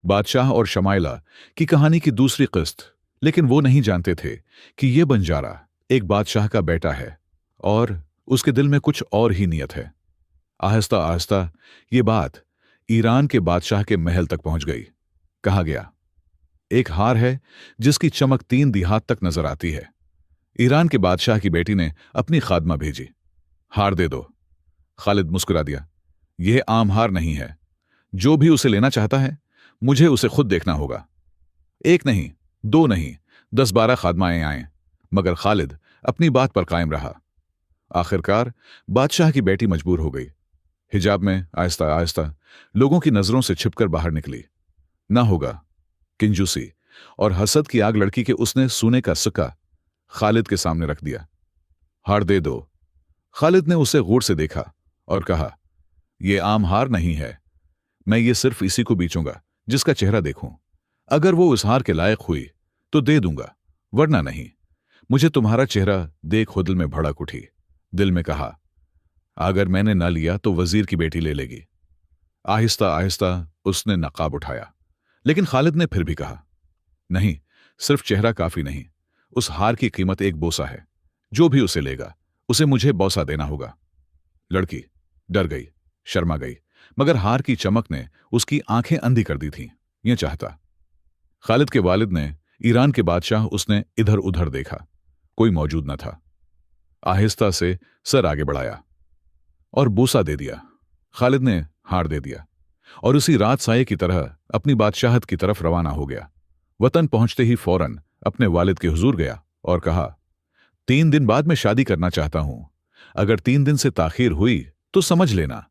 बादशाह और शमाइला की कहानी की दूसरी किस्त। लेकिन वो नहीं जानते थे कि ये बंजारा एक बादशाह का बेटा है और उसके दिल में कुछ और ही नियत है। आहिस्ता आहिस्ता ये बात ईरान के बादशाह के महल तक पहुंच गई। कहा गया, एक हार है जिसकी चमक 3 दिहात तक नजर आती है। ईरान के बादशाह की बेटी ने अपनी खादमा भेजी, हार दे दो। खालिद मुस्कुरा दिया, यह आम हार नहीं है। जो भी उसे लेना चाहता है, मुझे उसे खुद देखना होगा। एक नहीं, 2 नहीं, 10-12 खादमाएं आए, मगर खालिद अपनी बात पर कायम रहा। आखिरकार बादशाह की बेटी मजबूर हो गई। हिजाब में आहिस्ता आहिस्ता लोगों की नजरों से छिपकर बाहर निकली। ना होगा, किंजूसी और हसद की आग लड़की के उसने सोने का सिक्का खालिद के सामने रख दिया। हार दे दो। खालिद ने उसे गौर से देखा और कहा, यह आम हार नहीं है। मैं ये सिर्फ इसी को बेचूंगा जिसका चेहरा देखूं। अगर वो उस हार के लायक हुई तो दे दूंगा, वरना नहीं। मुझे तुम्हारा चेहरा देख खुद दिल में भड़क उठी। दिल में कहा, अगर मैंने न लिया तो वजीर की बेटी ले लेगी। आहिस्ता आहिस्ता उसने नकाब उठाया, लेकिन खालिद ने फिर भी कहा, नहीं, सिर्फ चेहरा काफी नहीं। उस हार की कीमत एक बोसा है। जो भी उसे लेगा उसे मुझे बोसा देना होगा। लड़की डर गई, शर्मा गई, मगर हार की चमक ने उसकी आंखें अंधी कर दी थीं। यह चाहता। खालिद के वालिद ने ईरान के बादशाह उसने इधर उधर देखा, कोई मौजूद न था। आहिस्ता से सर आगे बढ़ाया और बोसा दे दिया। खालिद ने हार दे दिया और उसी रात साये की तरह अपनी बादशाहत की तरफ रवाना हो गया। वतन पहुंचते ही फौरन अपने वालिद के हुजूर गया और कहा, 3 दिन बाद मैं शादी करना चाहता हूं। अगर 3 दिन से ताखीर हुई तो समझ लेना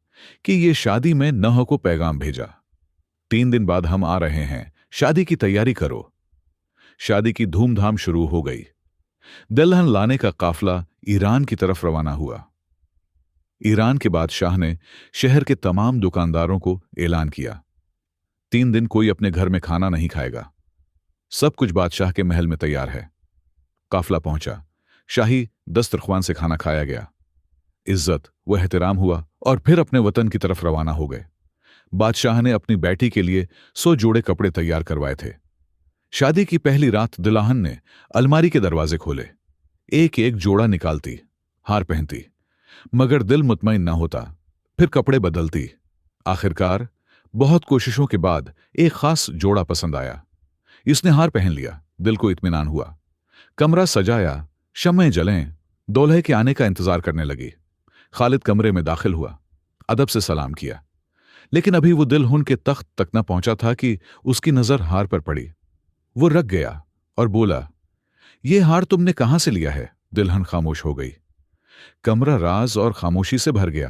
कि ये शादी में नह को पैगाम भेजा। 3 दिन बाद हम आ रहे हैं, शादी की तैयारी करो। शादी की धूमधाम शुरू हो गई। दुल्हन लाने का काफिला ईरान की तरफ रवाना हुआ। ईरान के बादशाह ने शहर के तमाम दुकानदारों को ऐलान किया, 3 दिन कोई अपने घर में खाना नहीं खाएगा। सब कुछ बादशाह के महल में तैयार है। काफिला पहुंचा, शाही दस्तरख्वान से खाना खाया गया। इज्जत व एहतराम हुआ और फिर अपने वतन की तरफ रवाना हो गए। बादशाह ने अपनी बेटी के लिए 100 जोड़े कपड़े तैयार करवाए थे। शादी की पहली रात दुल्हन ने अलमारी के दरवाजे खोले, एक एक जोड़ा निकालती, हार पहनती, मगर दिल मुतमईन न होता। फिर कपड़े बदलती। आखिरकार बहुत कोशिशों के बाद एक खास जोड़ा पसंद आया। इसने हार पहन लिया, दिल को इत्मीनान हुआ। कमरा सजाया, शम्में जलें, दूल्हे के आने का इंतजार करने लगी। खालिद कमरे में दाखिल हुआ, अदब से सलाम किया, लेकिन अभी वो दुल्हन के तख्त तक न पहुंचा था कि उसकी नजर हार पर पड़ी। वो रख गया और बोला, ये हार तुमने कहां से लिया है? दुल्हन खामोश हो गई। कमरा राज और खामोशी से भर गया।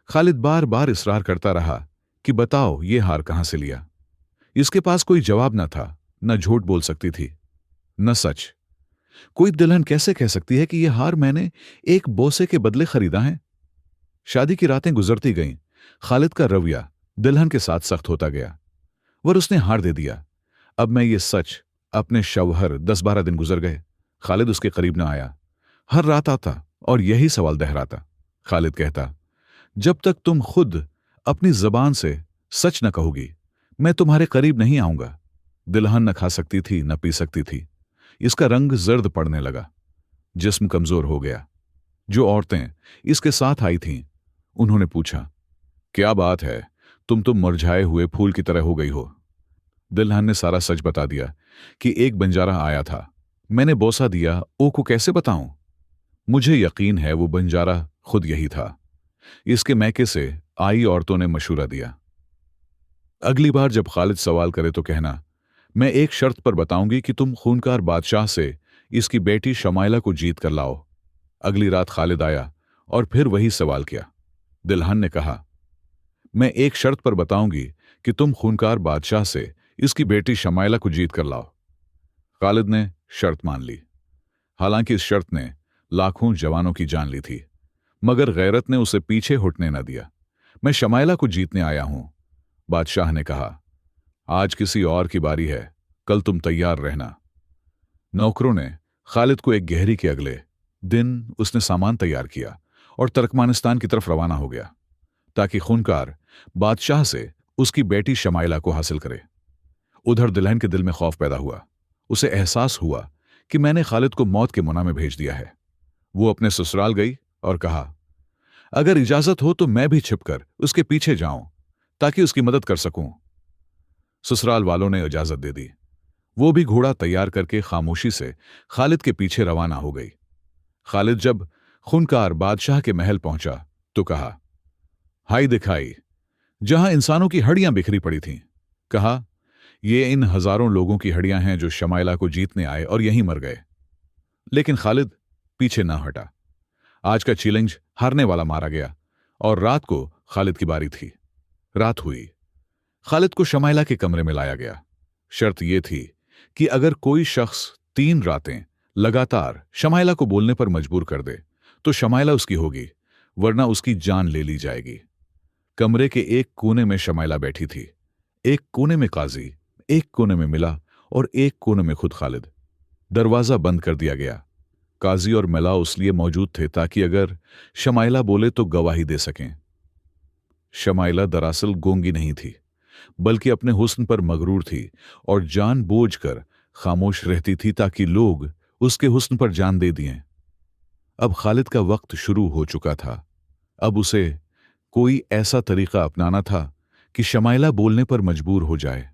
खालिद बार बार इसरार करता रहा कि बताओ ये हार कहां से लिया। इसके पास कोई जवाब न था, न झूठ बोल सकती थी, न सच। कोई दुल्हन कैसे कह सकती है कि यह हार मैंने एक बोसे के बदले खरीदा है? शादी की रातें गुजरती गईं। खालिद का रवैया दुल्हन के साथ सख्त होता गया। वर उसने हार दे दिया। अब मैं ये सच अपने शौहर 10-12 दिन गुजर गए। खालिद उसके करीब न आया। हर रात आता और यही सवाल दोहराता। खालिद कहता, जब तक तुम खुद अपनी जबान से सच न कहोगी, मैं तुम्हारे करीब नहीं आऊंगा। दुल्हन न खा सकती थी, न पी सकती थी। इसका रंग जर्द पड़ने लगा, जिस्म कमजोर हो गया। जो औरतें इसके साथ आई थीं, उन्होंने पूछा, क्या बात है, तुम तो मुरझाए हुए फूल की तरह हो गई हो। दुल्हन ने सारा सच बता दिया कि एक बंजारा आया था, मैंने बोसा दिया। ओ को कैसे बताऊं? मुझे यकीन है वो बंजारा खुद यही था। इसके मैके से आई औरतों ने मशूरा दिया, अगली बार जब खालिद सवाल करे तो कहना, मैं एक शर्त पर बताऊंगी कि तुम खूनकार बादशाह से इसकी बेटी शमाइला को जीत कर लाओ। अगली रात खालिद आया और फिर वही सवाल किया। दुल्हन ने कहा, मैं एक शर्त पर बताऊंगी कि तुम खूनकार बादशाह से इसकी बेटी शमाइला को जीत कर लाओ। खालिद ने शर्त मान ली। हालांकि इस शर्त ने लाखों जवानों की जान ली थी, मगर गैरत ने उसे पीछे हटने न दिया। मैं शमाइला को जीतने आया हूं। बादशाह ने कहा, आज किसी और की बारी है, कल तुम तैयार रहना। नौकरों ने खालिद को एक गहरी के अगले दिन उसने सामान तैयार किया और तुर्कमानिस्तान की तरफ रवाना हो गया, ताकि खूनकार बादशाह से उसकी बेटी शमाइला को हासिल करे। उधर दुल्हन के दिल में खौफ पैदा हुआ। उसे एहसास हुआ कि मैंने खालिद को मौत के मुना में भेज दिया है। वो अपने ससुराल गई और कहा, अगर इजाजत हो तो मैं भी छिपकर उसके पीछे जाऊं ताकि उसकी मदद कर सकूं। ससुराल वालों ने इजाजत दे दी। वो भी घोड़ा तैयार करके खामोशी से खालिद के पीछे रवाना हो गई। खालिद जब खूनकार बादशाह के महल पहुंचा तो कहा, हाय दिखाई, जहां इंसानों की हड्डियां बिखरी पड़ी थीं। कहा, ये इन हजारों लोगों की हड्डियां हैं जो शमाइला को जीतने आए और यहीं मर गए। लेकिन खालिद पीछे ना हटा। आज का चैलेंज हारने वाला मारा गया और रात को खालिद की बारी थी। रात हुई। खालिद को शमाइला के कमरे में लाया गया। शर्त यह थी कि अगर कोई शख्स 3 रातें लगातार शमाइला को बोलने पर मजबूर कर दे तो शमाइला उसकी होगी, वरना उसकी जान ले ली जाएगी। कमरे के एक कोने में शमाइला बैठी थी, एक कोने में काजी, एक कोने में मिला और एक कोने में खुद खालिद। दरवाजा बंद कर दिया गया। काजी और मिला उसलिए मौजूद थे ताकि अगर शमाइला बोले तो गवाही दे सकें। शमाइला दरअसल गूंगी नहीं थी, बल्कि अपने हुस्न पर मगरूर थी और जानबूझकर खामोश रहती थी ताकि लोग उसके हुस्न पर जान दे दिए। अब खालिद का वक्त शुरू हो चुका था। अब उसे कोई ऐसा तरीका अपनाना था कि शमाइला बोलने पर मजबूर हो जाए।